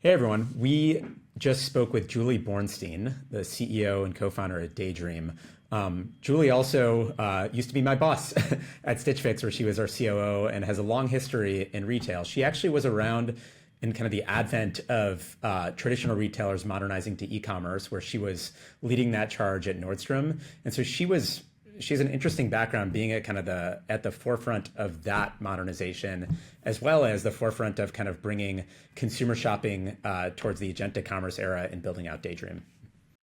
Hey everyone, we just spoke with Julie Bornstein, the CEO and co-founder at Daydream. Julie also used to be my boss at Stitch Fix, where she was our COO and has a long history in retail. She actually was around in kind of the advent of traditional retailers modernizing to e-commerce, where she was leading that charge at Nordstrom. And so she has an interesting background being at kind of the forefront of that modernization, as well as the forefront of kind of bringing consumer shopping towards the agentic commerce era and building out Daydream.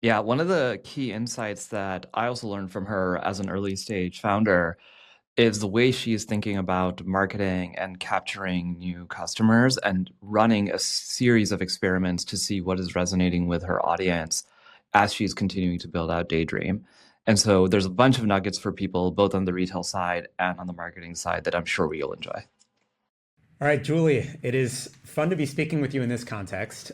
Yeah, one of the key insights that I also learned from her as an early stage founder is the way she's thinking about marketing and capturing new customers and running a series of experiments to see what is resonating with her audience as she's continuing to build out Daydream. And so there's a bunch of nuggets for people, both on the retail side and on the marketing side, that I'm sure we'll enjoy. All right, Julie, it is fun to be speaking with you in this context.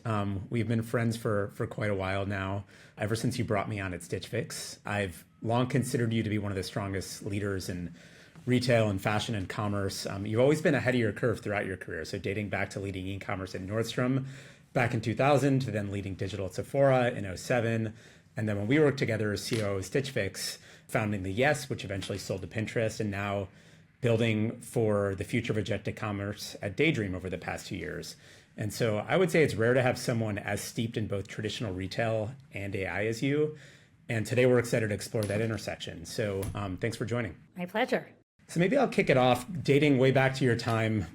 We've been friends for quite a while now, ever since you brought me on at Stitch Fix. I've long considered you to be one of the strongest leaders in retail and fashion and commerce. You've always been ahead of your curve throughout your career. So dating back to leading e-commerce at Nordstrom back in 2000 to then leading digital at Sephora in '07. And then when we worked together as CEO of Stitch Fix, founding the Yes, which eventually sold to Pinterest, and now building for the future of agentic commerce at Daydream over the past 2 years. And so I would say it's rare to have someone as steeped in both traditional retail and AI as you. And today we're excited to explore that intersection. So thanks for joining. My pleasure. So maybe I'll kick it off, dating way back to your time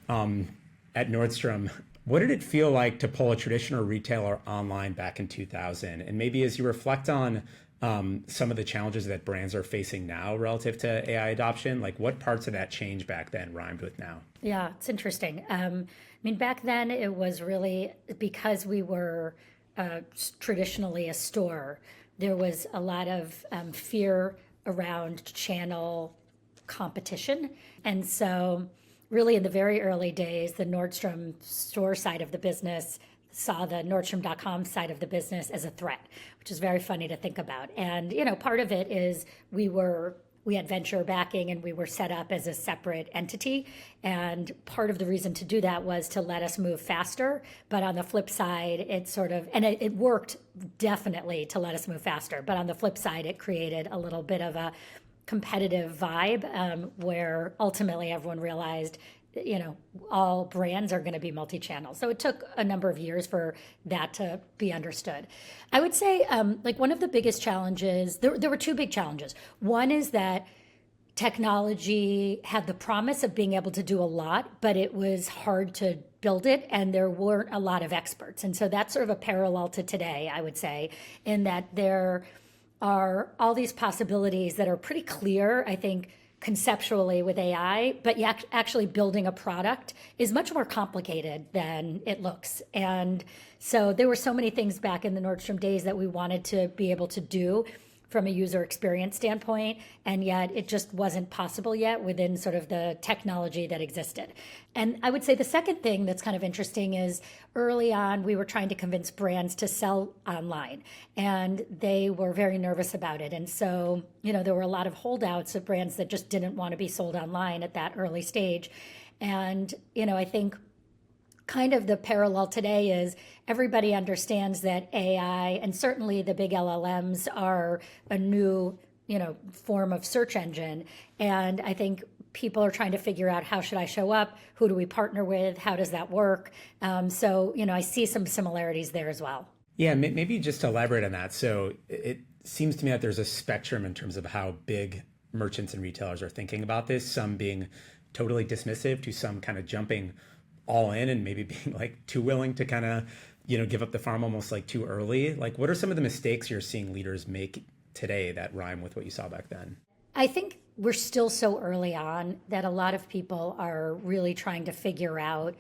at Nordstrom. What did it feel like to pull a traditional retailer online back in 2000? And maybe as you reflect on some of the challenges that brands are facing now relative to AI adoption, like what parts of that change back then rhymed with now? Yeah, it's interesting. I mean, back then it was really because we were traditionally a store, there was a lot of fear around channel competition. And so, really, in the very early days, the Nordstrom store side of the business saw the Nordstrom.com side of the business as a threat, which is very funny to think about. And, part of it is we had venture backing and we were set up as a separate entity. And part of the reason to do that was to let us move faster. But on the flip side, it worked definitely to let us move faster. But on the flip side, it created a little bit of a competitive vibe where ultimately everyone realized all brands are going to be multi-channel. So it took a number of years for that to be understood. I would say one of the biggest challenges, there were two big challenges. One is that technology had the promise of being able to do a lot, but it was hard to build it and there weren't a lot of experts. And so that's sort of a parallel to today, I would say, in that there are all these possibilities that are pretty clear, I think, conceptually with AI, but actually building a product is much more complicated than it looks. And so there were so many things back in the Nordstrom days that we wanted to be able to do from a user experience standpoint, and yet it just wasn't possible yet within sort of the technology that existed. And I would say the second thing that's kind of interesting is early on, we were trying to convince brands to sell online, and they were very nervous about it. And so, there were a lot of holdouts of brands that just didn't want to be sold online at that early stage. And, I think kind of the parallel today is everybody understands that AI and certainly the big LLMs are a new, form of search engine. And I think people are trying to figure out how should I show up? Who do we partner with? How does that work? So, I see some similarities there as well. Yeah, maybe just to elaborate on that. So it seems to me that there's a spectrum in terms of how big merchants and retailers are thinking about this, some being totally dismissive to some kind of jumping all in and maybe being like too willing to kind of, give up the farm almost like too early. Like, what are some of the mistakes you're seeing leaders make today that rhyme with what you saw back then? I think we're still so early on that a lot of people are really trying to figure out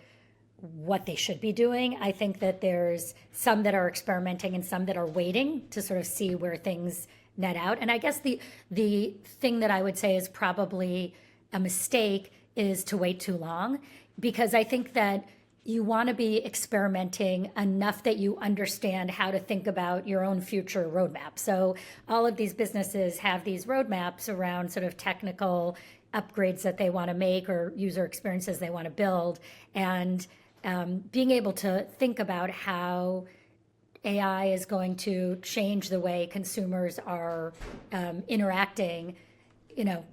what they should be doing. I think that there's some that are experimenting and some that are waiting to sort of see where things net out. And I guess the thing that I would say is probably a mistake is to wait too long, because I think that you want to be experimenting enough that you understand how to think about your own future roadmap. So all of these businesses have these roadmaps around sort of technical upgrades that they want to make or user experiences they want to build. And being able to think about how AI is going to change the way consumers are interacting.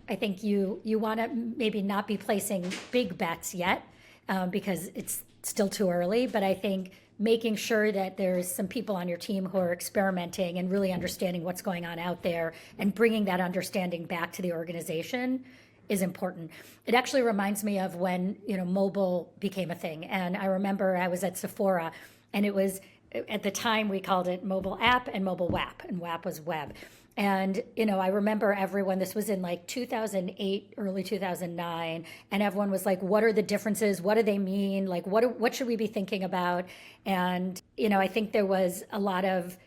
I think you want to maybe not be placing big bets yet because it's still too early. But I think making sure that there's some people on your team who are experimenting and really understanding what's going on out there and bringing that understanding back to the organization is important. It actually reminds me of when mobile became a thing. And I remember I was at Sephora, and it was, at the time we called it mobile app and mobile WAP, and WAP was web. And I remember everyone, this was in like 2008, early 2009, and everyone was like, what are the differences? What do they mean? Like, what should we be thinking about? And I think there was a lot of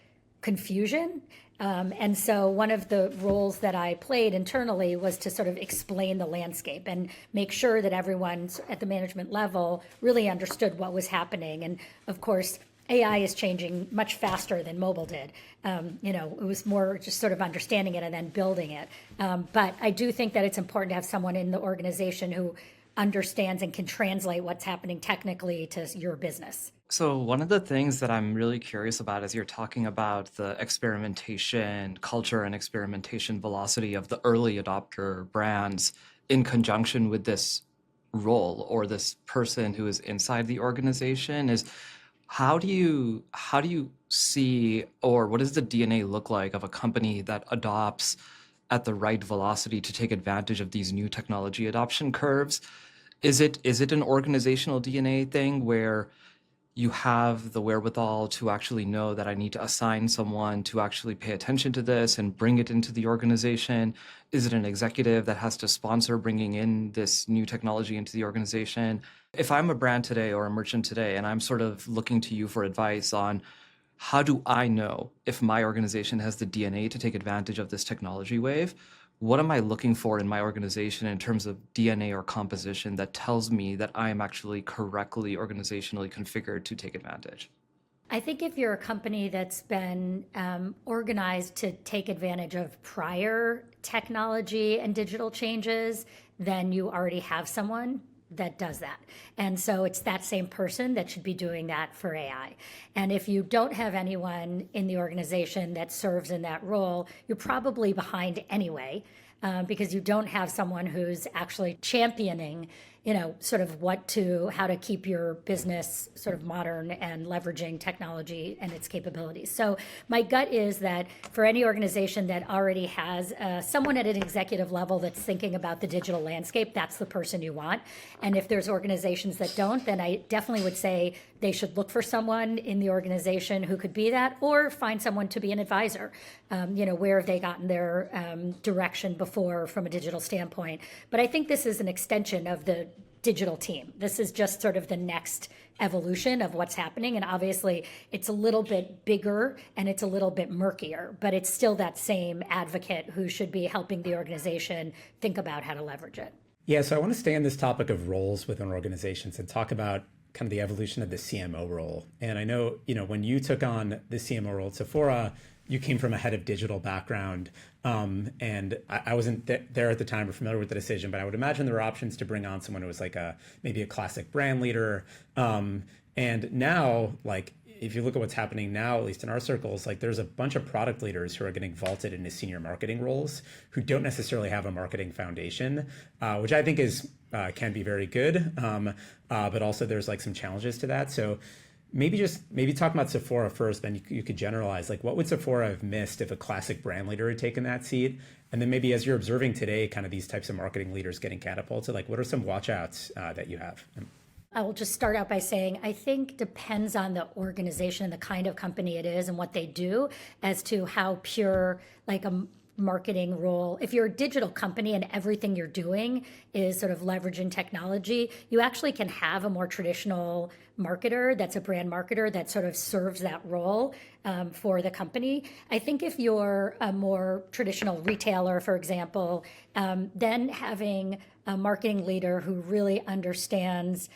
confusion. And so one of the roles that I played internally was to sort of explain the landscape and make sure that everyone at the management level really understood what was happening. And of course, AI is changing much faster than mobile did. It was more just sort of understanding it and then building it. But I do think that it's important to have someone in the organization who understands and can translate what's happening technically to your business. So one of the things that I'm really curious about as you're talking about the experimentation culture and experimentation velocity of the early adopter brands in conjunction with this role or this person who is inside the organization is how do you see, or what does the DNA look like of a company that adopts at the right velocity to take advantage of these new technology adoption curves? Is it an organizational DNA thing where you have the wherewithal to actually know that I need to assign someone to actually pay attention to this and bring it into the organization? Is it an executive that has to sponsor bringing in this new technology into the organization? If I'm a brand today or a merchant today, and I'm sort of looking to you for advice on how do I know if my organization has the DNA to take advantage of this technology wave, what am I looking for in my organization in terms of DNA or composition that tells me that I am actually correctly organizationally configured to take advantage? I think if you're a company that's been organized to take advantage of prior technology and digital changes, then you already have someone that does that. And so it's that same person that should be doing that for AI. And if you don't have anyone in the organization that serves in that role, you're probably behind anyway, because you don't have someone who's actually championing sort of how to keep your business sort of modern and leveraging technology and its capabilities. So my gut is that for any organization that already has someone at an executive level that's thinking about the digital landscape, that's the person you want. And if there's organizations that don't, then I definitely would say they should look for someone in the organization who could be that, or find someone to be an advisor. Where have they gotten their direction before from a digital standpoint? But I think this is an extension of the digital team. This is just sort of the next evolution of what's happening. And obviously it's a little bit bigger and it's a little bit murkier, but it's still that same advocate who should be helping the organization think about how to leverage it. Yeah, so I want to stay on this topic of roles within organizations and talk about kind of the evolution of the CMO role. And I know, when you took on the CMO role at Sephora, you came from a head of digital background, and I wasn't there at the time or familiar with the decision, but I would imagine there were options to bring on someone who was like maybe a classic brand leader. And now, like, if you look at what's happening now, at least in our circles, like there's a bunch of product leaders who are getting vaulted into senior marketing roles who don't necessarily have a marketing foundation, which I think can be very good. But also there's like some challenges to that. So maybe talk about Sephora first, then you could generalize, like what would Sephora have missed if a classic brand leader had taken that seat? And then maybe as you're observing today, kind of these types of marketing leaders getting catapulted, like what are some watch outs that you have? I will just start out by saying I think depends on the organization and the kind of company it is and what they do as to how pure like a marketing role. If you're a digital company and everything you're doing is sort of leveraging technology, you actually can have a more traditional marketer that's a brand marketer that sort of serves that role for the company. I think if you're a more traditional retailer, for example, then having a marketing leader who really understands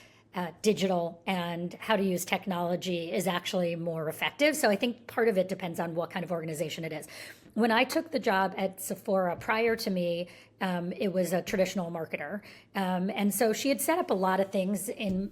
digital and how to use technology is actually more effective. So I think part of it depends on what kind of organization it is. When I took the job at Sephora, prior to me, it was a traditional marketer. And so she had set up a lot of things in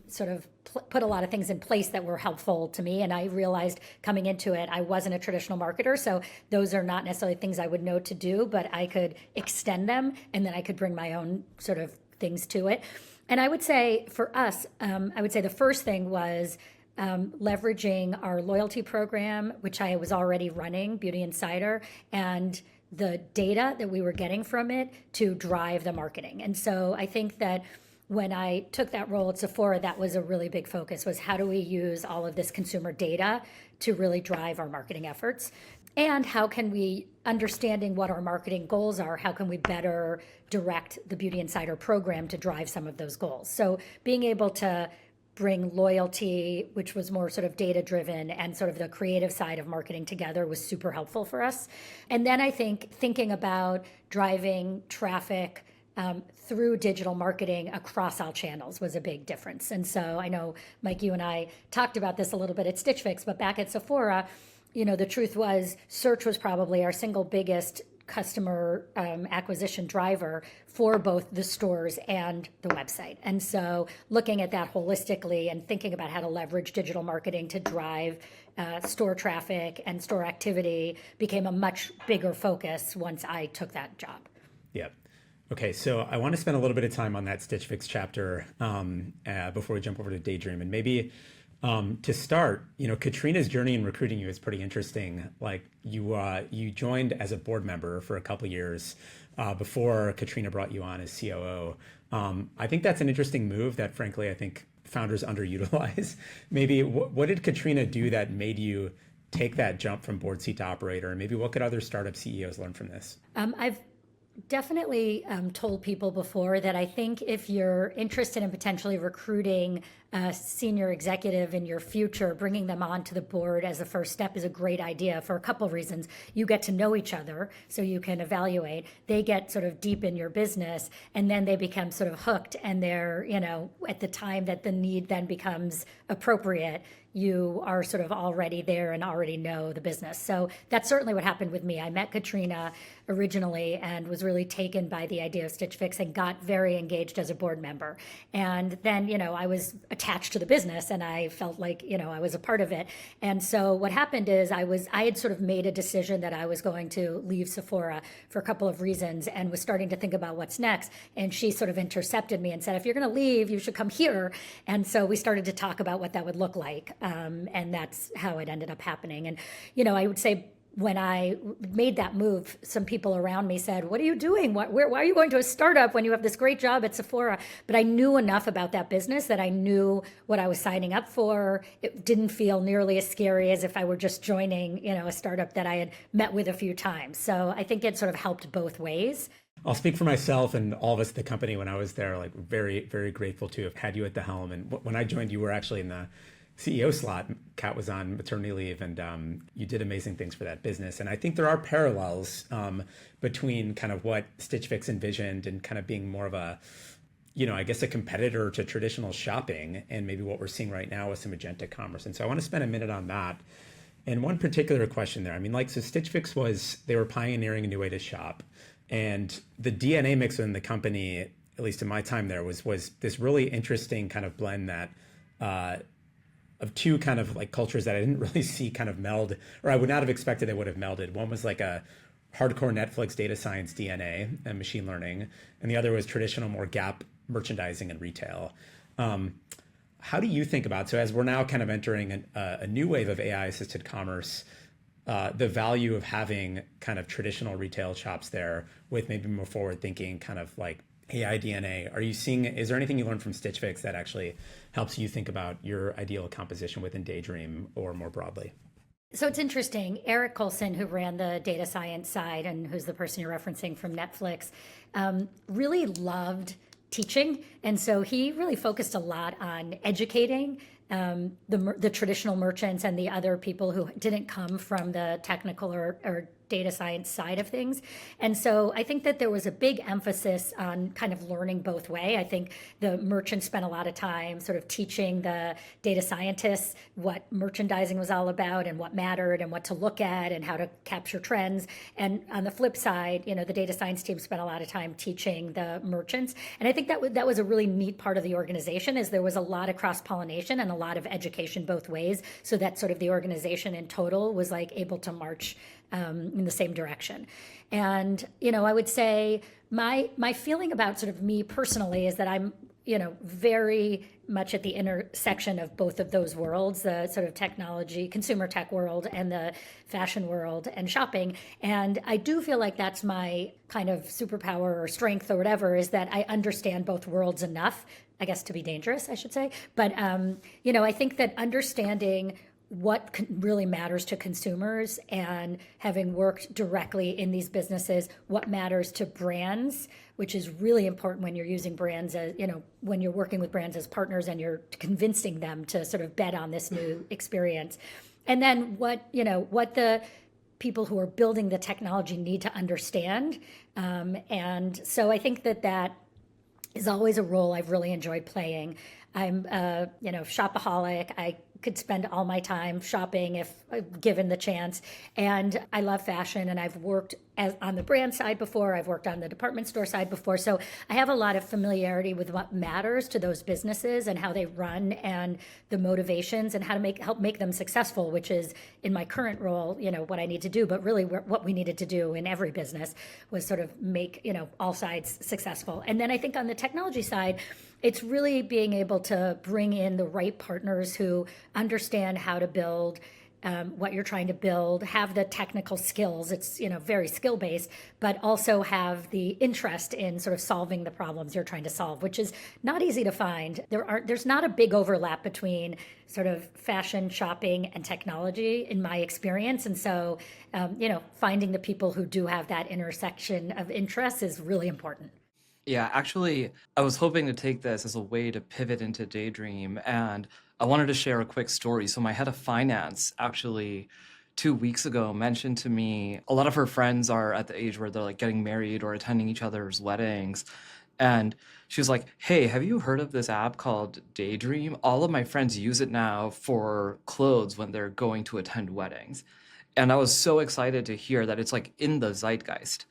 put a lot of things in place that were helpful to me. And I realized coming into it, I wasn't a traditional marketer. So those are not necessarily things I would know to do, but I could extend them and then I could bring my own sort of things to it. And I would say for us, I would say the first thing was leveraging our loyalty program, which I was already running, Beauty Insider, and the data that we were getting from it to drive the marketing. And so I think that when I took that role at Sephora, that was a really big focus, was how do we use all of this consumer data to really drive our marketing efforts? And how can we, understanding what our marketing goals are, how can we better direct the Beauty Insider program to drive some of those goals? So being able to bring loyalty, which was more sort of data driven, and sort of the creative side of marketing together was super helpful for us. And then I think thinking about driving traffic through digital marketing across all channels was a big difference. And so I know, Mike, you and I talked about this a little bit at Stitch Fix, but back at Sephora, the truth was search was probably our single biggest customer acquisition driver for both the stores and the website. And so looking at that holistically and thinking about how to leverage digital marketing to drive store traffic and store activity became a much bigger focus once I took that job. Yep. Okay, so I want to spend a little bit of time on that Stitch Fix chapter before we jump over to Daydream. And maybe to start, Katrina's journey in recruiting you is pretty interesting. Like you joined as a board member for a couple of years before Katrina brought you on as COO. I think that's an interesting move that, frankly, I think founders underutilize. Maybe what did Katrina do that made you take that jump from board seat to operator? And maybe what could other startup CEOs learn from this? I've definitely told people before that I think if you're interested in potentially recruiting a senior executive in your future, bringing them onto the board as a first step is a great idea for a couple of reasons. You get to know each other so you can evaluate. They get sort of deep in your business and then they become sort of hooked, and they're, at the time that the need then becomes appropriate, you are sort of already there and already know the business. So that's certainly what happened with me. I met Katrina originally and was really taken by the idea of Stitch Fix and got very engaged as a board member. And then, I was attached to the business and I felt like, I was a part of it. And so what happened is I had sort of made a decision that I was going to leave Sephora for a couple of reasons and was starting to think about what's next. And she sort of intercepted me and said, if you're going to leave, you should come here. And so we started to talk about what that would look like. And that's how it ended up happening. And, I would say when I made that move, some people around me said, what are you doing? Why are you going to a startup when you have this great job at Sephora? But I knew enough about that business that I knew what I was signing up for. It didn't feel nearly as scary as if I were just joining, a startup that I had met with a few times. So I think it sort of helped both ways. I'll speak for myself and all of us at the company when I was there, like very, very grateful to have had you at the helm. And when I joined, you were actually in the CEO slot. Kat was on maternity leave, and you did amazing things for that business. And I think there are parallels between kind of what Stitch Fix envisioned and kind of being more of a, I guess a competitor to traditional shopping, and maybe what we're seeing right now with some agentic commerce. And so I want to spend a minute on that. And one particular question there, so Stitch Fix they were pioneering a new way to shop. And the DNA mix within the company, at least in my time there, was this really interesting kind of blend that of two kind of like cultures that I didn't really see kind of meld, or I would not have expected they would have melded. One was like a hardcore Netflix data science DNA and machine learning, and the other was traditional, more Gap merchandising and retail. How do you think about, so as we're now kind of entering a new wave of AI-assisted commerce, the value of having kind of traditional retail shops there with maybe more forward-thinking kind of like AI DNA? Is there anything you learned from Stitch Fix that actually helps you think about your ideal composition within Daydream or more broadly? So it's interesting. Eric Colson, who ran the data science side and who's the person you're referencing from Netflix, really loved teaching. And so he really focused a lot on educating the traditional merchants and the other people who didn't come from the technical or data science side of things. And so I think that there was a big emphasis on kind of learning both way. I think the merchants spent a lot of time sort of teaching the data scientists what merchandising was all about and what mattered and what to look at and how to capture trends. And on the flip side, the data science team spent a lot of time teaching the merchants. And I think that was a really neat part of the organization, is there was a lot of cross-pollination and a lot of education both ways, so that sort of the organization in total was like able to march in the same direction. And I would say my feeling about sort of me personally is that I'm very much at the intersection of both of those worlds, the sort of technology, consumer tech world and the fashion world and shopping. And I do feel like that's my kind of superpower or strength or whatever, is that I understand both worlds enough, I guess, to be dangerous, I should say. But, I think that understanding what really matters to consumers and having worked directly in these businesses, what matters to brands, which is really important when you're using brands as, when you're working with brands as partners and you're convincing them to sort of bet on this new experience. And then what the people who are building the technology need to understand. And so I think that is always a role I've really enjoyed playing. I'm shopaholic. I could spend all my time shopping if given the chance. And I love fashion, and I've worked on the brand side before. I've worked on the department store side before. So I have a lot of familiarity with what matters to those businesses and how they run and the motivations and how to help make them successful, which is in my current role, what I need to do. But really what we needed to do in every business was sort of make, all sides successful. And then I think on the technology side, it's really being able to bring in the right partners who understand how to build what you're trying to build, have the technical skills. It's, very skill-based, but also have the interest in sort of solving the problems you're trying to solve, which is not easy to find. There's not a big overlap between sort of fashion, shopping, and technology in my experience. And so, finding the people who do have that intersection of interests is really important. Yeah, actually, I was hoping to take this as a way to pivot into Daydream, and I wanted to share a quick story. So my head of finance actually 2 weeks ago mentioned to me a lot of her friends are at the age where they're like getting married or attending each other's weddings. And she was like, hey, have you heard of this app called Daydream? All of my friends use it now for clothes when they're going to attend weddings. And I was so excited to hear that it's like in the zeitgeist.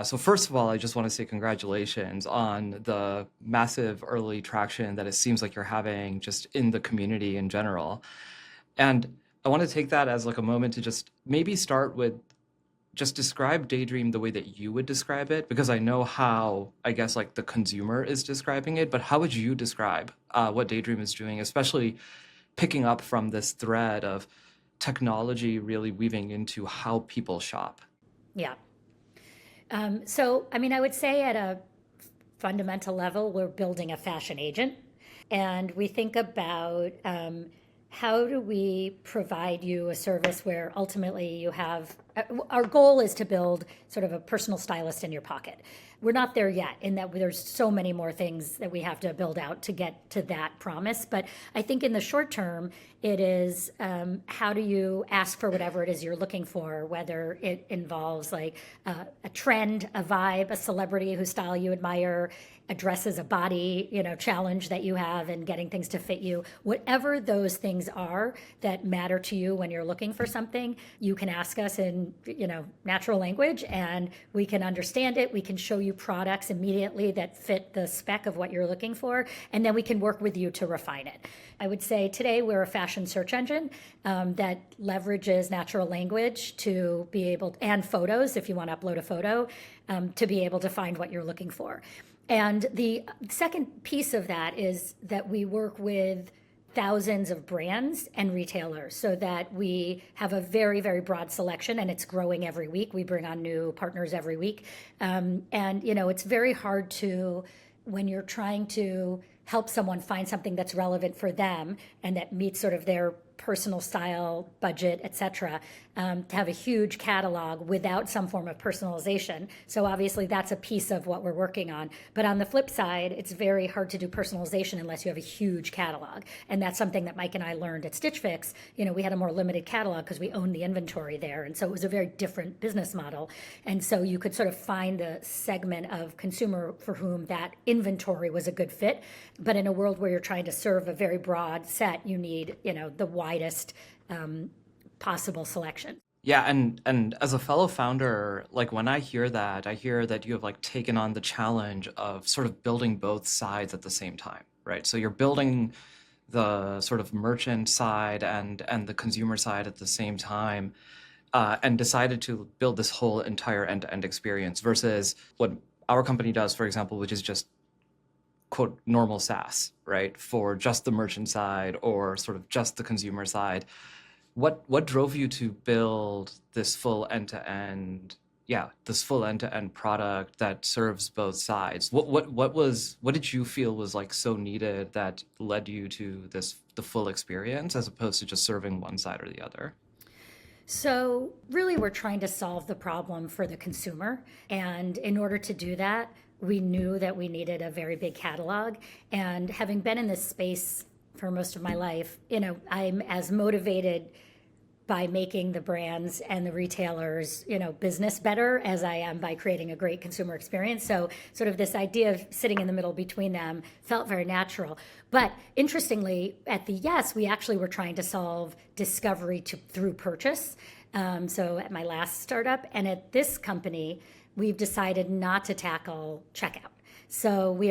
So first of all, I just want to say congratulations on the massive early traction that it seems like you're having just in the community in general. And I want to take that as like a moment to just maybe start with just describe Daydream the way that you would describe it, because I know how, I guess, like the consumer is describing it, but how would you describe what Daydream is doing, especially picking up from this thread of technology really weaving into how people shop? Yeah. I would say at a fundamental level, we're building a fashion agent. And we think about how do we provide you a service where ultimately you have, our goal is to build sort of a personal stylist in your pocket. We're not there yet, in that there's so many more things that we have to build out to get to that promise. But I think in the short term, it is how do you ask for whatever it is you're looking for, whether it involves like a trend, a vibe, a celebrity whose style you admire, addresses a body, challenge that you have and getting things to fit you. Whatever those things are that matter to you when you're looking for something, you can ask us in, natural language, and we can understand it. We can show you products immediately that fit the spec of what you're looking for, and then we can work with you to refine it. I would say today we're a fashion search engine that leverages natural language to be able, and photos, if you want to upload a photo, to be able to find what you're looking for. And the second piece of that is that we work with thousands of brands and retailers so that we have a very, very broad selection, and it's growing every week. We bring on new partners every week. It's very hard to, when you're trying to help someone find something that's relevant for them and that meets sort of their personal style, budget, etc., to have a huge catalog without some form of personalization. So obviously that's a piece of what we're working on. But on the flip side, it's very hard to do personalization unless you have a huge catalog. And that's something that Mike and I learned at Stitch Fix. We had a more limited catalog because we owned the inventory there. And so it was a very different business model. And so you could sort of find the segment of consumer for whom that inventory was a good fit. But in a world where you're trying to serve a very broad set, you need, the widest possible selection. Yeah, and as a fellow founder, like when I hear that you have like taken on the challenge of sort of building both sides at the same time, right? So you're building the sort of merchant side and the consumer side at the same time, and decided to build this whole entire end-to-end experience versus what our company does, for example, which is just quote normal SaaS, right? For just the merchant side or sort of just the consumer side. What drove you to build this full end-to-end product that serves both sides? What did you feel was like so needed that led you to the full experience as opposed to just serving one side or the other? So really, we're trying to solve the problem for the consumer. And in order to do that, we knew that we needed a very big catalog. And having been in this space for most of my life, I'm as motivated by making the brands and the retailers, business better as I am by creating a great consumer experience. So sort of this idea of sitting in the middle between them felt very natural. But interestingly, at the Yes, we actually were trying to solve discovery through purchase. So at my last startup and at this company, we've decided not to tackle checkout. So we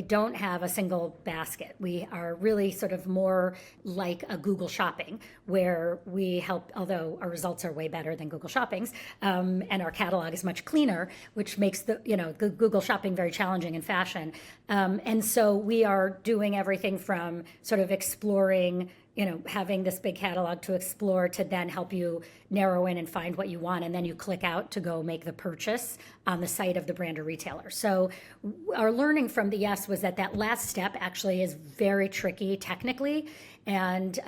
don't have a single basket. We are really sort of more like a Google Shopping, where we help, although our results are way better than Google Shopping's, and our catalog is much cleaner, which makes the Google Shopping very challenging in fashion. And so we are doing everything from sort of exploring, having this big catalog to explore, to then help you narrow in and find what you want. And then you click out to go make the purchase on the site of the brand or retailer. So our learning from the Yes was that last step actually is very tricky technically and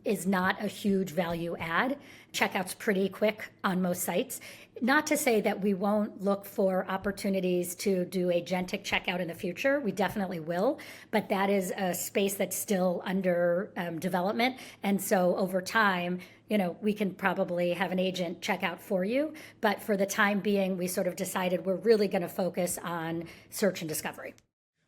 is not a huge value add. Checkout's pretty quick on most sites. Not to say that we won't look for opportunities to do agentic checkout in the future. We definitely will, but that is a space that's still under development. And so over time, we can probably have an agent check out for you. But for the time being, we sort of decided we're really going to focus on search and discovery.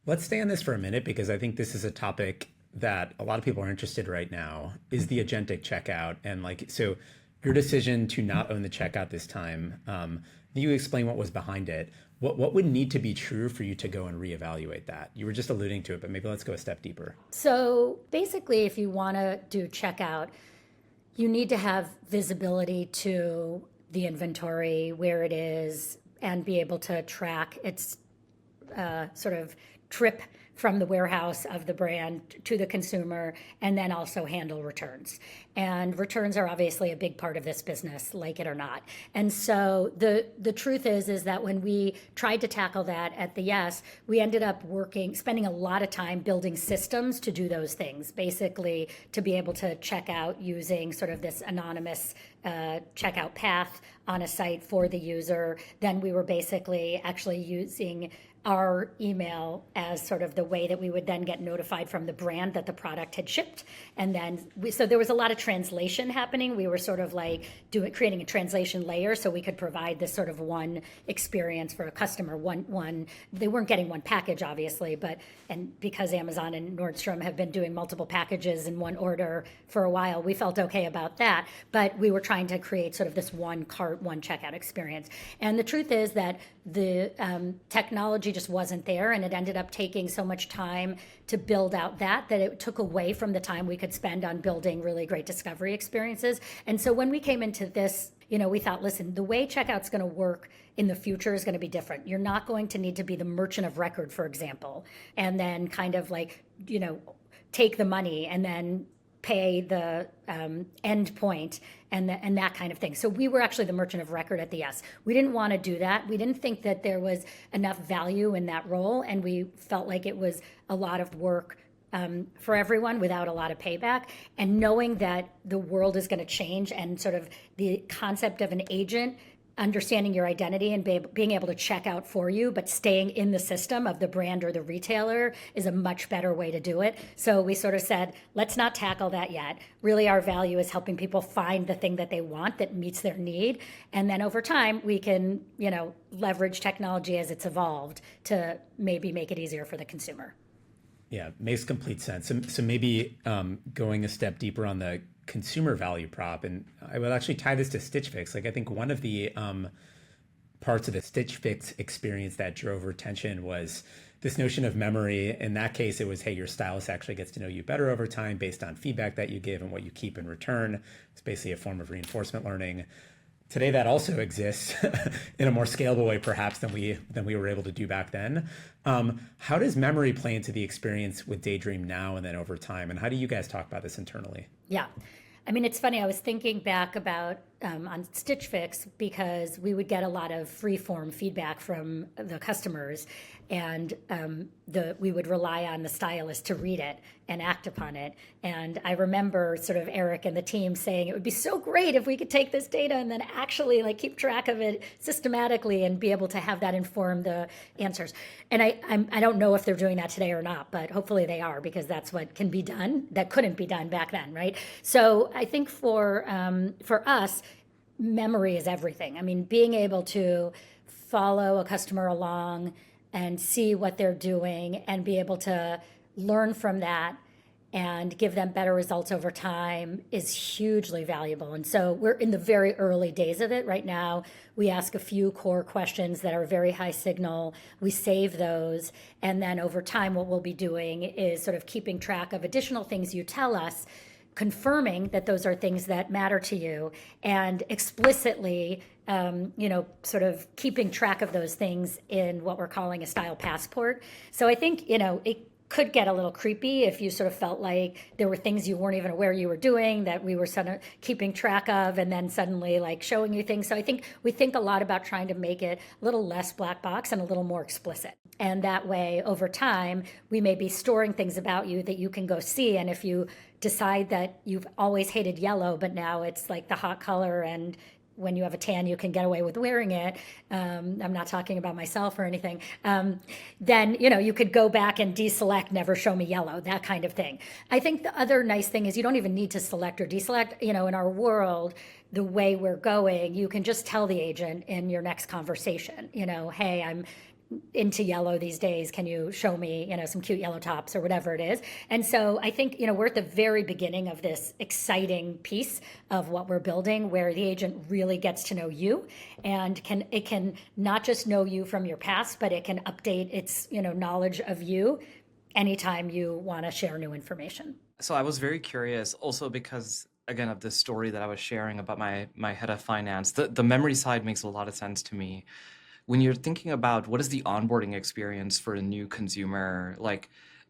Let's stay on this for a minute because I think this is a topic that a lot of people are interested right now, is the agentic checkout. And so your decision to not own the checkout this time, you explain what was behind it. What would need to be true for you to go and reevaluate that? You were just alluding to it, but maybe let's go a step deeper. So basically, if you want to do checkout, you need to have visibility to the inventory, where it is, and be able to track its sort of trip from the warehouse of the brand to the consumer, and then also handle returns. And returns are obviously a big part of this business, like it or not. And so the truth is that when we tried to tackle that at the Yes, we ended up spending a lot of time building systems to do those things, basically to be able to check out using sort of this anonymous checkout path on a site for the user. Then we were basically actually using our email as sort of the way that we would then get notified from the brand that the product had shipped. And then so there was a lot of translation happening. We were sort of like creating a translation layer so we could provide this sort of one experience for a customer. They weren't getting one package, obviously, and because Amazon and Nordstrom have been doing multiple packages in one order for a while, we felt okay about that. But we were trying to create sort of this one cart, one checkout experience. And the truth is that the technology just wasn't there, and it ended up taking so much time to build out that it took away from the time we could spend on building really great discovery experiences. And so when we came into this, we thought, listen, the way checkout's going to work in the future is going to be different. You're not going to need to be the merchant of record, for example, and then kind of like, take the money and then pay the end point and that kind of thing. So we were actually the merchant of record at the Yes. We didn't want to do that. We didn't think that there was enough value in that role, and we felt like it was a lot of work for everyone without a lot of payback. And knowing that the world is going to change, and sort of the concept of an agent understanding your identity and being able to check out for you, but staying in the system of the brand or the retailer is a much better way to do it. So we sort of said, let's not tackle that yet. Really, our value is helping people find the thing that they want that meets their need. And then over time, we can, leverage technology as it's evolved to maybe make it easier for the consumer. Yeah, makes complete sense. So maybe going a step deeper on the consumer value prop, and I will actually tie this to Stitch Fix. Like, I think one of the parts of the Stitch Fix experience that drove retention was this notion of memory. In that case, it was, hey, your stylist actually gets to know you better over time based on feedback that you give and what you keep in return. It's basically a form of reinforcement learning. Today, that also exists in a more scalable way, perhaps, than we were able to do back then. How does memory play into the experience with Daydream now and then over time? And how do you guys talk about this internally? Yeah. I mean, it's funny. I was thinking back about on Stitch Fix, because we would get a lot of free form feedback from the customers, and we would rely on the stylist to read it and act upon it. And I remember sort of Eric and the team saying it would be so great if we could take this data and then actually keep track of it systematically and be able to have that inform the answers. And I don't know if they're doing that today or not, but hopefully they are, because that's what can be done that couldn't be done back then, right? So I think for us, memory is everything. I mean, being able to follow a customer along and see what they're doing and be able to learn from that and give them better results over time is hugely valuable. And so we're in the very early days of it right now. We ask a few core questions that are very high signal. We save those. And then over time, what we'll be doing is sort of keeping track of additional things you tell us, confirming that those are things that matter to you, and explicitly, sort of keeping track of those things in what we're calling a style passport. So I think, it could get a little creepy if you sort of felt like there were things you weren't even aware you were doing that we were sort of keeping track of, and then suddenly showing you things. So I think we think a lot about trying to make it a little less black box and a little more explicit. And that way, over time, we may be storing things about you that you can go see. And if you decide that you've always hated yellow, but now it's the hot color, and when you have a tan, you can get away with wearing it. I'm not talking about myself or anything. Then, you could go back and deselect, never show me yellow, that kind of thing. I think the other nice thing is you don't even need to select or deselect. In our world, the way we're going, you can just tell the agent in your next conversation, hey, I'm into yellow these days. Can you show me, some cute yellow tops or whatever it is? And so I think, we're at the very beginning of this exciting piece of what we're building, where the agent really gets to know you, and it can not just know you from your past, but it can update its, knowledge of you anytime you want to share new information. So I was very curious also because, again, of this story that I was sharing about my head of finance. The memory side makes a lot of sense to me. When you're thinking about what is the onboarding experience for a new consumer,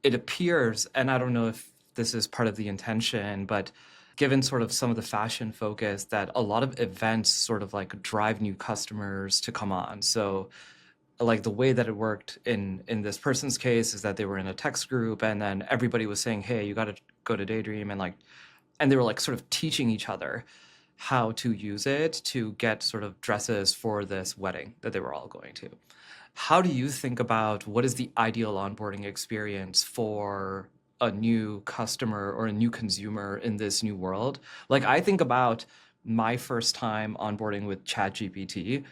it appears, and I don't know if this is part of the intention, but given sort of some of the fashion focus, that a lot of events sort of drive new customers to come on. So the way that it worked in this person's case is that they were in a text group, and then everybody was saying, hey, you got to go to Daydream, and they were sort of teaching each other how to use it to get sort of dresses for this wedding that they were all going to. How do you think about what is the ideal onboarding experience for a new customer or a new consumer in this new world? I think about my first time onboarding with ChatGPT.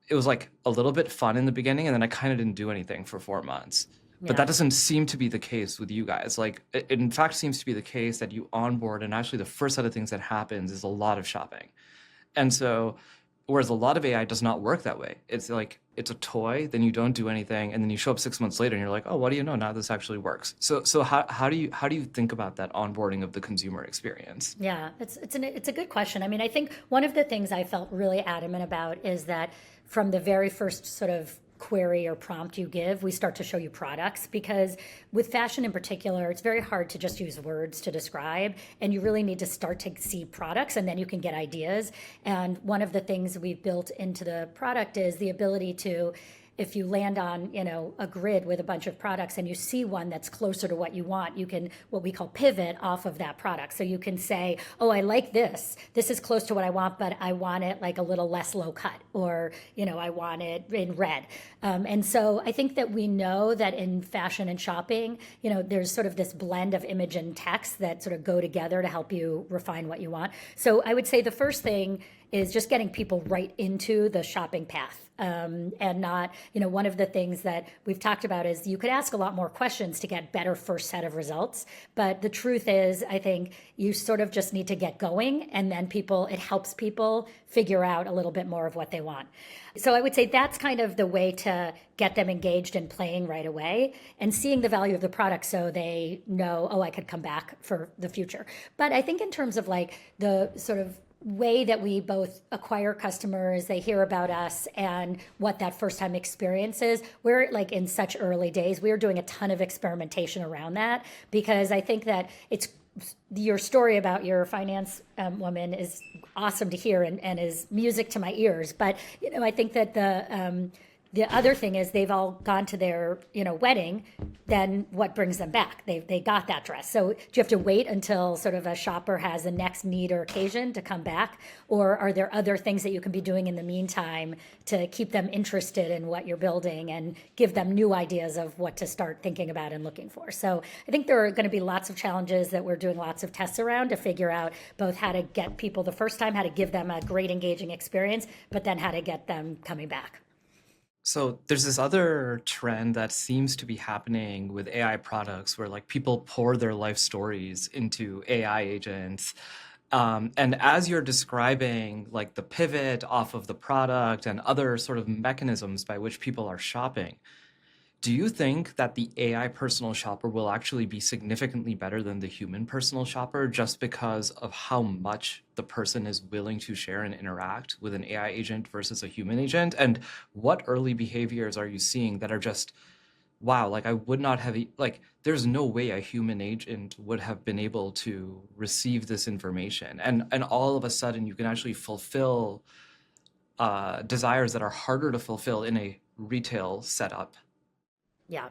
It was a little bit fun in the beginning, and then I kind of didn't do anything for 4 months. But that doesn't seem to be the case with you guys. It in fact seems to be the case that you onboard, and actually the first set of things that happens is a lot of shopping. And so, whereas a lot of AI does not work that way. It's it's a toy, then you don't do anything, and then you show up 6 months later and you're like, oh, what do you know? Now this actually works. So how do you think about that onboarding of the consumer experience? Yeah, it's a good question. I mean, I think one of the things I felt really adamant about is that from the very first sort of query or prompt you give, we start to show you products, because with fashion in particular, it's very hard to just use words to describe, and you really need to start to see products, and then you can get ideas. And one of the things we've built into the product is the ability to if you land on, a grid with a bunch of products and you see one that's closer to what you want, you can, what we call pivot off of that product. So you can say, oh, I like this. This is close to what I want, but I want it like a little less low cut, or, I want it in red. And so I think that we know that in fashion and shopping, there's sort of this blend of image and text that sort of go together to help you refine what you want. So I would say the first thing is just getting people right into the shopping path. And not, one of the things that we've talked about is you could ask a lot more questions to get better first set of results. But the truth is, I think you sort of just need to get going, and then it helps people figure out a little bit more of what they want. So I would say that's kind of the way to get them engaged and playing right away and seeing the value of the product so they know, oh, I could come back for the future. But I think in terms of like the sort of way that we both acquire customers, they hear about us, and what that first time experience is, we're like in such early days. We're doing a ton of experimentation around that, because I think that your story about your finance woman is awesome to hear and is music to my ears. But I think that the other thing is they've all gone to their wedding. Then what brings them back? They got that dress. So do you have to wait until sort of a shopper has the next need or occasion to come back, or are there other things that you can be doing in the meantime to keep them interested in what you're building and give them new ideas of what to start thinking about and looking for? So I think there are going to be lots of challenges that we're doing lots of tests around to figure out both how to get people the first time, how to give them a great engaging experience, but then how to get them coming back. So there's this other trend that seems to be happening with AI products where like people pour their life stories into AI agents. And as you're describing like the pivot off of the product and other sort of mechanisms by which people are shopping, do you think that the AI personal shopper will actually be significantly better than the human personal shopper just because of how much the person is willing to share and interact with an AI agent versus a human agent? And what early behaviors are you seeing that are just, wow, like I would not have, like, there's no way a human agent would have been able to receive this information. And all of a sudden you can actually fulfill desires that are harder to fulfill in a retail setup. Yeah.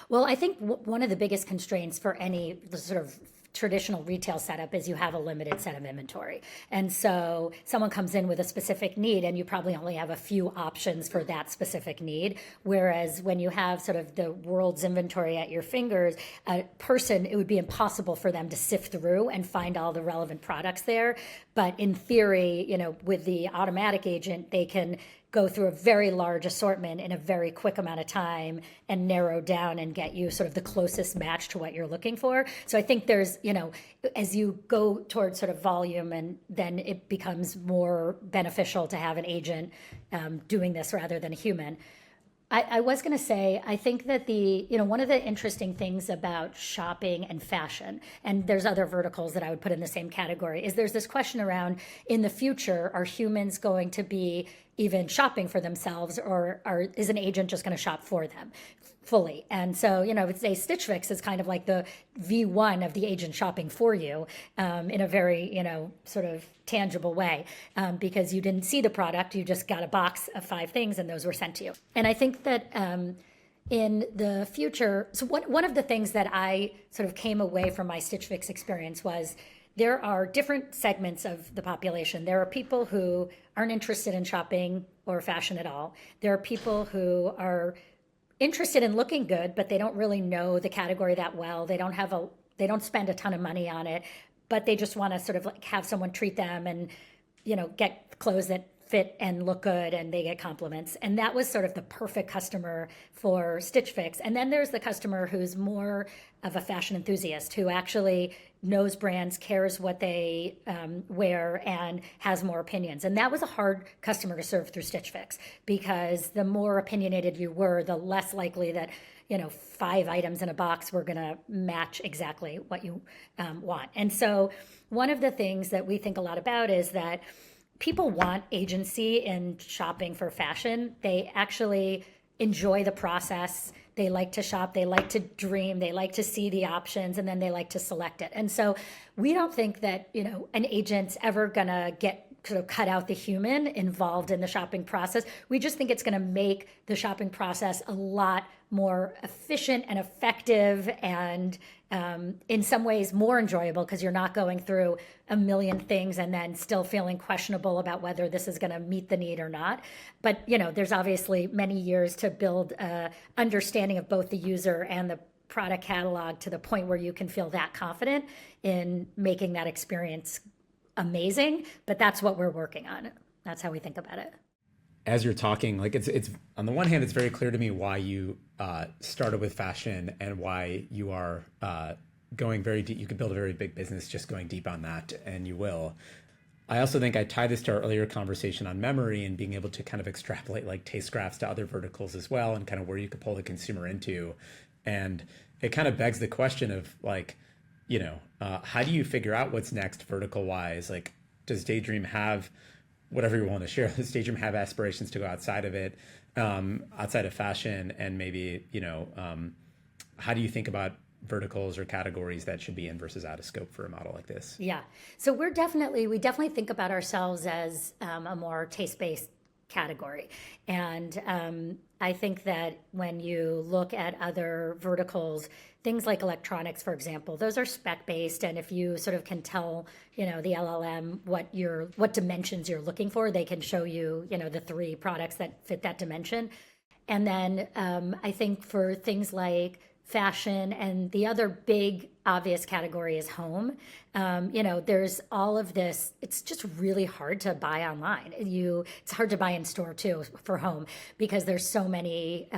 Well, I think one of the biggest constraints for any sort of traditional retail setup is you have a limited set of inventory. And so someone comes in with a specific need and you probably only have a few options for that specific need. Whereas when you have sort of the world's inventory at your fingers, a person, it would be impossible for them to sift through and find all the relevant products there. But in theory, with the automatic agent, they can go through a very large assortment in a very quick amount of time and narrow down and get you sort of the closest match to what you're looking for. So I think there's, as you go towards sort of volume, and then it becomes more beneficial to have an agent doing this rather than a human. I was going to say, I think that one of the interesting things about shopping and fashion, and there's other verticals that I would put in the same category, is there's this question around, in the future, are humans going to be even shopping for themselves, or is an agent just going to shop for them fully? And so, I would say Stitch Fix is kind of like the V1 of the agent shopping for you in a very, sort of tangible way, because you didn't see the product, you just got a box of 5 things and those were sent to you. And I think that in the future, so one of the things that I sort of came away from my Stitch Fix experience was there are different segments of the population. There are people who aren't interested in shopping or fashion at all. There are people who are interested in looking good, but they don't really know the category that well. They don't spend a ton of money on it, but they just want to sort of like have someone treat them and, get clothes that fit and look good, and they get compliments. And that was sort of the perfect customer for Stitch Fix. And then there's the customer who's more of a fashion enthusiast, who actually knows brands, cares what they wear, and has more opinions. And that was a hard customer to serve through Stitch Fix, because the more opinionated you were, the less likely that 5 items in a box were going to match exactly what you want. And so one of the things that we think a lot about is that people want agency in shopping for fashion. They actually enjoy the process. They like to shop. They like to dream. They like to see the options, and then they like to select it. And so we don't think that, an agent's ever going to get sort of cut out the human involved in the shopping process. We just think it's going to make the shopping process a lot more efficient and effective, and in some ways more enjoyable, because you're not going through a million things and then still feeling questionable about whether this is going to meet the need or not. But there's obviously many years to build a understanding of both the user and the product catalog to the point where you can feel that confident in making that experience amazing. But that's what we're working on. That's how we think about it. As you're talking, like it's on the one hand, it's very clear to me why you started with fashion and why you are going very deep. You could build a very big business just going deep on that, and you will. I also think I tie this to our earlier conversation on memory and being able to kind of extrapolate like taste graphs to other verticals as well, and kind of where you could pull the consumer into. And it kind of begs the question of like, how do you figure out what's next vertical wise? Like, does Daydream have, whatever you want to share, does Daydream have aspirations to go outside of it, outside of fashion? And maybe, how do you think about verticals or categories that should be in versus out of scope for a model like this? Yeah. So we definitely think about ourselves as a more taste-based category. And I think that when you look at other verticals, things like electronics, for example, those are spec-based. And if you sort of can tell, the LLM what dimensions you're looking for, they can show you, the 3 products that fit that dimension. And then I think for things like fashion, and the other big obvious category is home. There's all of this. It's just really hard to buy online. It's hard to buy in store too for home, because there's so many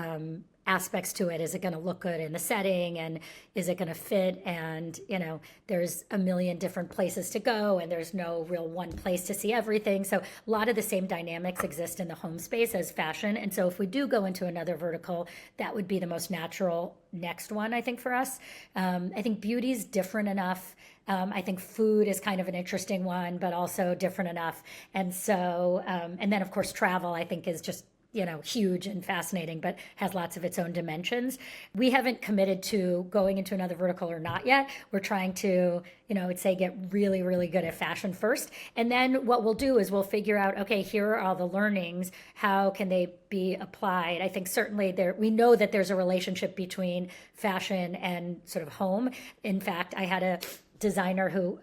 aspects to it. Is it going to look good in the setting, and is it going to fit? And there's a million different places to go, and there's no real one place to see everything. So a lot of the same dynamics exist in the home space as fashion. And so if we do go into another vertical, that would be the most natural next one, I think, for us. I think beauty's different enough. I think food is kind of an interesting one, but also different enough. And so, and then of course travel, I think, is just huge and fascinating, but has lots of its own dimensions. We haven't committed to going into another vertical or not yet. We're trying to, I'd say, get really, really good at fashion first. And then what we'll do is we'll figure out, okay, here are all the learnings. How can they be applied? I think certainly we know that there's a relationship between fashion and sort of home. In fact, I had a designer who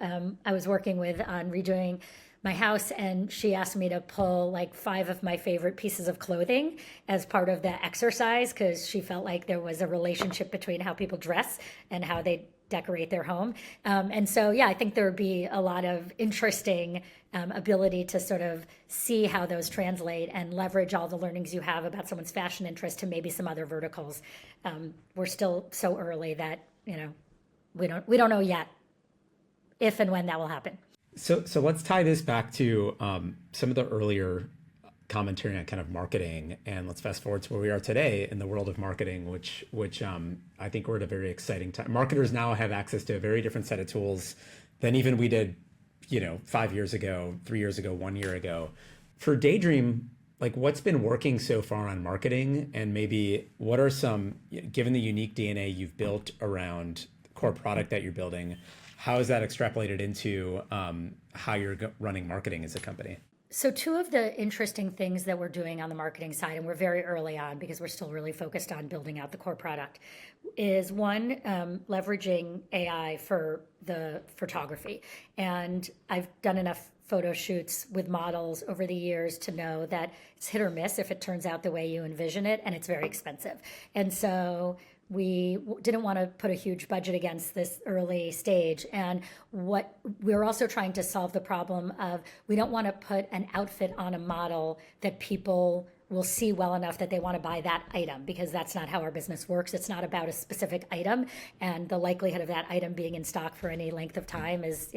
I was working with on redoing my house, and she asked me to pull like 5 of my favorite pieces of clothing as part of the exercise, because she felt like there was a relationship between how people dress and how they decorate their home. And so, yeah, I think there would be a lot of interesting ability to sort of see how those translate and leverage all the learnings you have about someone's fashion interest to maybe some other verticals. We're still so early that, we don't know yet if and when that will happen. So let's tie this back to some of the earlier commentary on kind of marketing, and let's fast forward to where we are today in the world of marketing, which I think we're at a very exciting time. Marketers now have access to a very different set of tools than even we did, 5 years ago, 3 years ago, 1 year ago. For Daydream, like, what's been working so far on marketing, and maybe what are some, given the unique DNA you've built around the core product that you're building, how is that extrapolated into how you're running marketing as a company? So 2 of the interesting things that we're doing on the marketing side, and we're very early on because we're still really focused on building out the core product, is one, leveraging AI for the photography. And I've done enough photo shoots with models over the years to know that it's hit or miss if it turns out the way you envision it, and it's very expensive. And so we didn't want to put a huge budget against this early stage. And what we're also trying to solve the problem of, we don't want to put an outfit on a model that people will see well enough that they want to buy that item, because that's not how our business works. It's not about a specific item, and the likelihood of that item being in stock for any length of time is,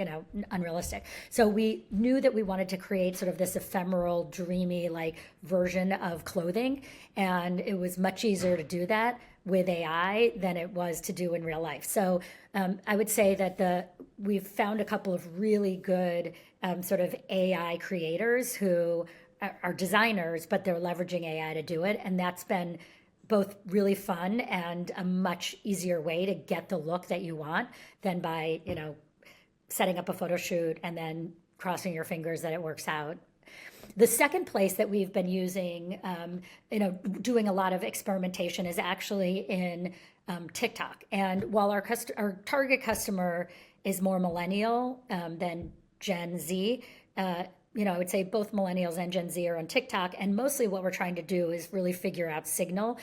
unrealistic. So we knew that we wanted to create sort of this ephemeral, dreamy like version of clothing, and it was much easier to do that with AI than it was to do in real life. So I would say that we've found a couple of really good sort of AI creators who are designers, but they're leveraging AI to do it. And that's been both really fun and a much easier way to get the look that you want than by, setting up a photo shoot and then crossing your fingers that it works out. The second place that we've been using, doing a lot of experimentation is actually in TikTok. And while our target customer is more millennial than Gen Z, I would say both millennials and Gen Z are on TikTok. And mostly what we're trying to do is really figure out signal,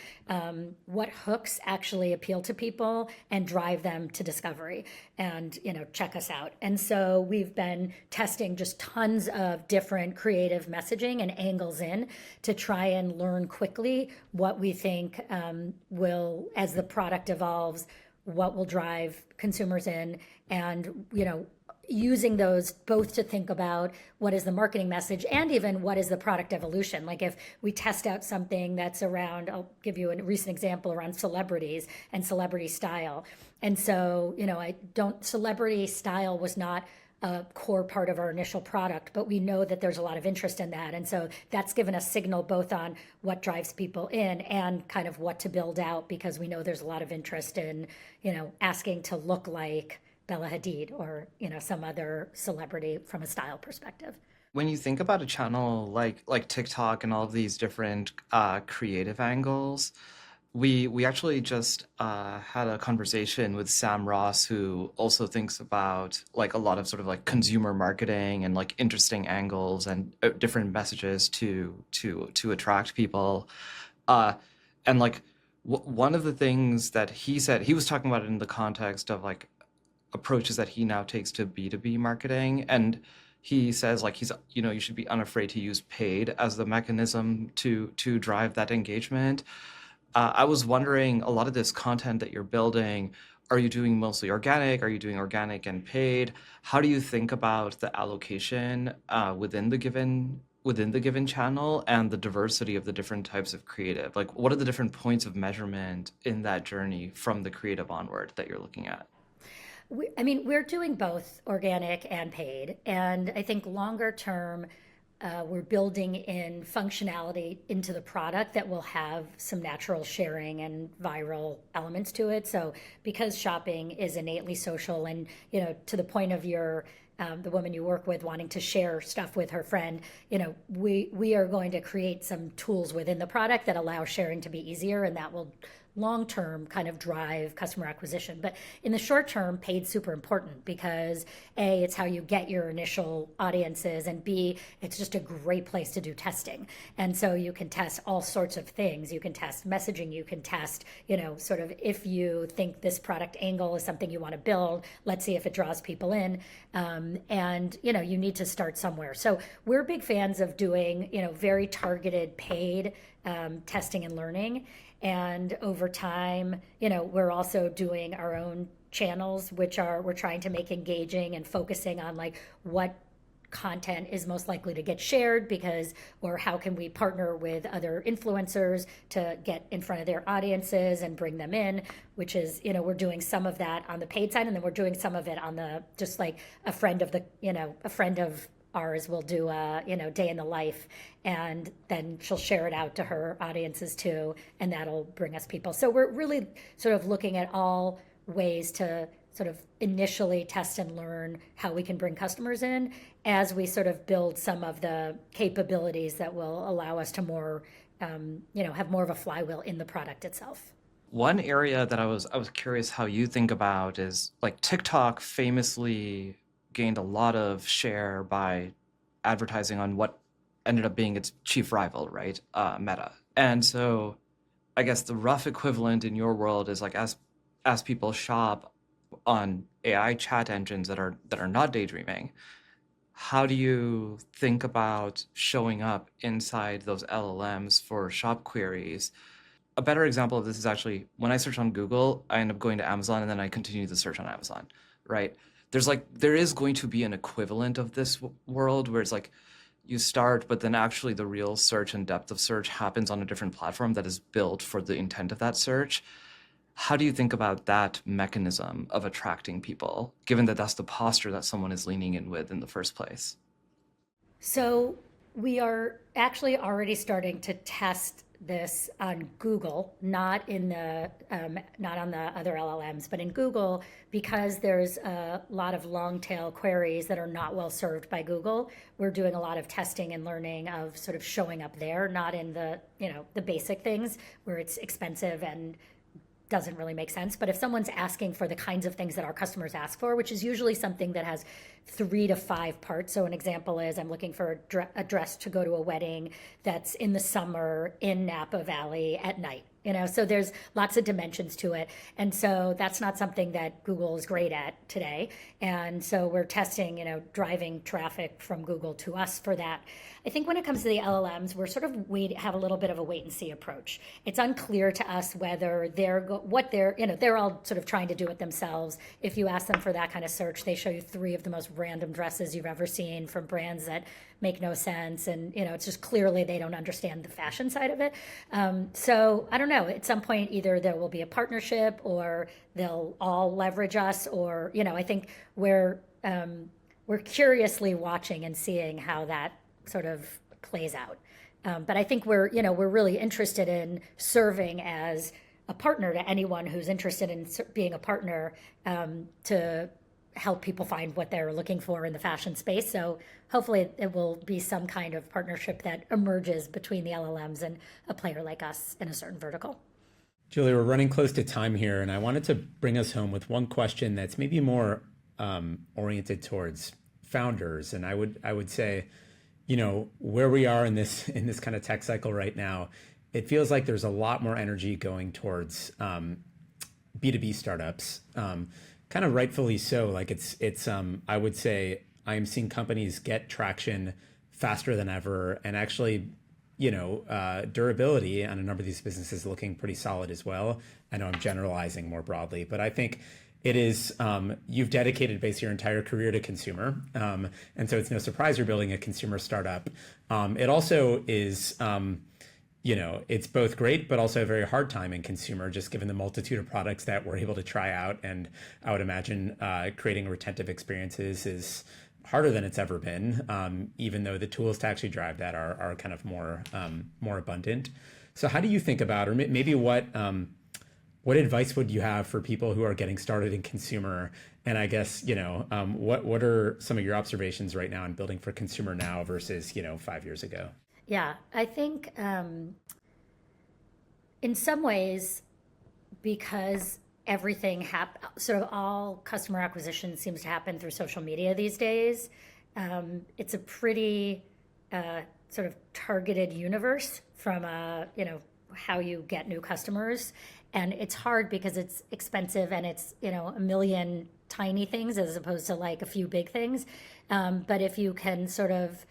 what hooks actually appeal to people and drive them to discovery and, check us out. And so we've been testing just tons of different creative messaging and angles in to try and learn quickly what we think will, as the product evolves, what will drive consumers in and, using those both to think about what is the marketing message and even what is the product evolution. Like if we test out something that's around, I'll give you a recent example around celebrities and celebrity style. And so, celebrity style was not a core part of our initial product, but we know that there's a lot of interest in that. And so that's given us signal both on what drives people in and kind of what to build out, because we know there's a lot of interest in, asking to look like Bella Hadid or, some other celebrity from a style perspective. When you think about a channel like TikTok and all of these different creative angles, we actually just had a conversation with Sam Ross, who also thinks about like a lot of sort of like consumer marketing and like interesting angles and different messages to attract people. And like one of the things that he said, he was talking about it in the context of like approaches that he now takes to B2B marketing. And he says like you should be unafraid to use paid as the mechanism to drive that engagement. I was wondering, a lot of this content that you're building, are you doing mostly organic? Are you doing organic and paid? How do you think about the allocation within the given channel and the diversity of the different types of creative? Like, what are the different points of measurement in that journey from the creative onward that you're looking at? We're doing both organic and paid. And I think longer term, we're building in functionality into the product that will have some natural sharing and viral elements to it. So because shopping is innately social and, to the point of your the woman you work with wanting to share stuff with her friend, we are going to create some tools within the product that allow sharing to be easier, and that will long-term kind of drive customer acquisition. But in the short term, paid's super important because A, it's how you get your initial audiences, and B, it's just a great place to do testing. And so you can test all sorts of things. You can test messaging, you can test, sort of if you think this product angle is something you want to build, let's see if it draws people in. And, you need to start somewhere. So we're big fans of doing, very targeted paid testing and learning. And over time, we're also doing our own channels, which we're trying to make engaging and focusing on like what content is most likely to get shared or how can we partner with other influencers to get in front of their audiences and bring them in, which is, we're doing some of that on the paid side, and then we're doing some of it on the, just like a friend of ours will do a day in the life, and then she'll share it out to her audiences too, and that'll bring us people. So we're really sort of looking at all ways to sort of initially test and learn how we can bring customers in as we sort of build some of the capabilities that will allow us to more have more of a flywheel in the product itself. One area that I was curious how you think about is like TikTok famously gained a lot of share by advertising on what ended up being its chief rival, right? Meta. And so I guess the rough equivalent in your world is like as people shop on AI chat engines that are not daydreaming, how do you think about showing up inside those LLMs for shop queries? A better example of this is actually when I search on Google, I end up going to Amazon and then I continue the search on Amazon, right? There is going to be an equivalent of this world where it's like you start, but then actually the real search and depth of search happens on a different platform that is built for the intent of that search. How do you think about that mechanism of attracting people, given that that's the posture that someone is leaning in with in the first place? So we are actually already starting to test this on Google, not in the not on the other LLMs, but in Google, because there's a lot of long tail queries that are not well served by Google. We're doing a lot of testing and learning of sort of showing up there, not in the the basic things where it's expensive and doesn't really make sense. But if someone's asking for the kinds of things that our customers ask for, which is usually something that has 3 to 5 parts. So an example is I'm looking for a dress to go to a wedding that's in the summer in Napa Valley at night. So there's lots of dimensions to it. And so that's not something that Google is great at today. And so we're testing, driving traffic from Google to us for that. I think when it comes to the LLMs, we're sort of have a little bit of a wait and see approach. It's unclear to us whether they're all sort of trying to do it themselves. If you ask them for that kind of search, they show you 3 of the most random dresses you've ever seen from brands that make no sense. And, it's just clearly they don't understand the fashion side of it. So I don't know, at some point, either there will be a partnership or they'll all leverage us, or, I think we're curiously watching and seeing how that sort of plays out. But I think we're really interested in serving as a partner to anyone who's interested in being a partner to help people find what they're looking for in the fashion space. So hopefully it will be some kind of partnership that emerges between the LLMs and a player like us in a certain vertical. Julie, we're running close to time here, and I wanted to bring us home with one question that's maybe more oriented towards founders. And I would say, where we are in this kind of tech cycle right now, it feels like there's a lot more energy going towards B2B startups. Kind of rightfully so. Like it's I would say I am seeing companies get traction faster than ever, and actually, durability on a number of these businesses looking pretty solid as well. I know I'm generalizing more broadly, but I think it is, you've dedicated basically your entire career to consumer. And so it's no surprise you're building a consumer startup. It also is, it's both great, but also a very hard time in consumer, just given the multitude of products that we're able to try out. And I would imagine creating retentive experiences is harder than it's ever been, even though the tools to actually drive that are kind of more abundant. So how do you think about, or maybe what advice would you have for people who are getting started in consumer? And I guess, what are some of your observations right now in building for consumer now versus, 5 years ago? Yeah, I think in some ways, because everything sort of all customer acquisition seems to happen through social media these days, it's a pretty sort of targeted universe from how you get new customers. And it's hard because it's expensive and it's, a million tiny things as opposed to like a few big things. But if you can sort of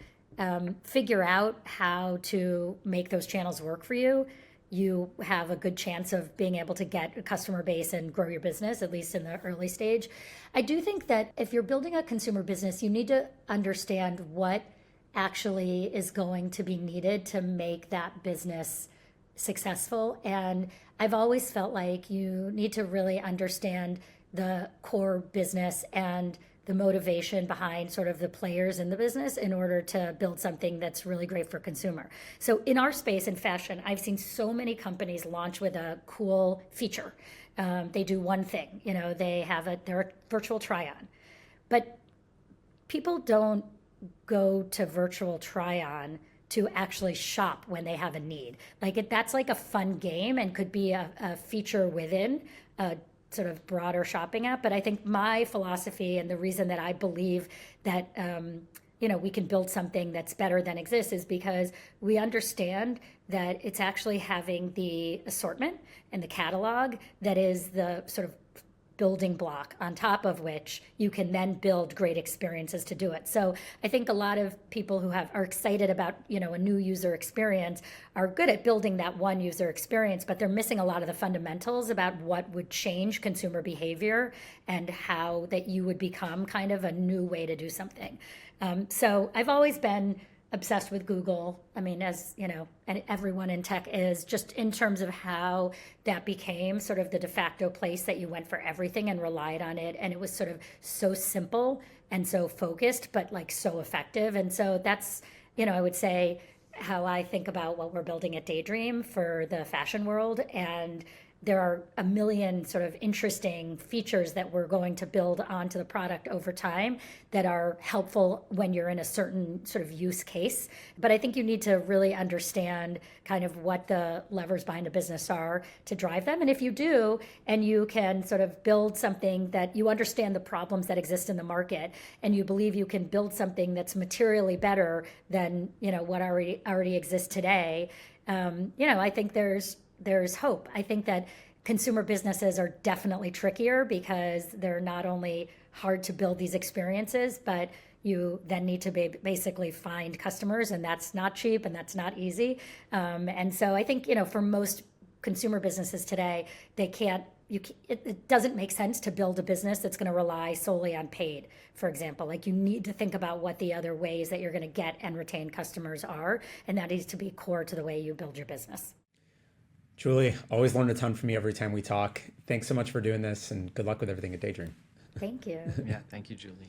figure out how to make those channels work for you, you have a good chance of being able to get a customer base and grow your business, at least in the early stage. I do think that if you're building a consumer business, you need to understand what actually is going to be needed to make that business successful. And I've always felt like you need to really understand the core business and the motivation behind sort of the players in the business in order to build something that's really great for consumer. So in our space in fashion, I've seen so many companies launch with a cool feature. They do one thing, they're a virtual try-on. But people don't go to virtual try-on to actually shop when they have a need. That's like a fun game and could be a feature within a sort of broader shopping app. But I think my philosophy and the reason that I believe that we can build something that's better than exists is because we understand that it's actually having the assortment and the catalog that is the sort of building block on top of which you can then build great experiences to do it. So I think a lot of people who are excited about, a new user experience are good at building that one user experience, but they're missing a lot of the fundamentals about what would change consumer behavior and how that you would become kind of a new way to do something. So I've always been obsessed with Google. I mean, as and everyone in tech is, just in terms of how that became sort of the de facto place that you went for everything and relied on it. And it was sort of so simple and so focused, but like so effective. And so that's, I would say how I think about what we're building at Daydream for the fashion world. And there are a million sort of interesting features that we're going to build onto the product over time that are helpful when you're in a certain sort of use case. But I think you need to really understand kind of what the levers behind a business are to drive them. And if you do, and you can sort of build something that you understand the problems that exist in the market, and you believe you can build something that's materially better than, what already exists today, I think there's hope. I think that consumer businesses are definitely trickier because they're not only hard to build these experiences, but you then need to basically find customers, and that's not cheap and that's not easy. And so I think, for most consumer businesses today, it doesn't make sense to build a business that's going to rely solely on paid, for example. Like, you need to think about what the other ways that you're going to get and retain customers are, and that needs to be core to the way you build your business. Julie, always learn a ton from you every time we talk. Thanks so much for doing this, and good luck with everything at Daydream. Thank you. Yeah, thank you, Julie.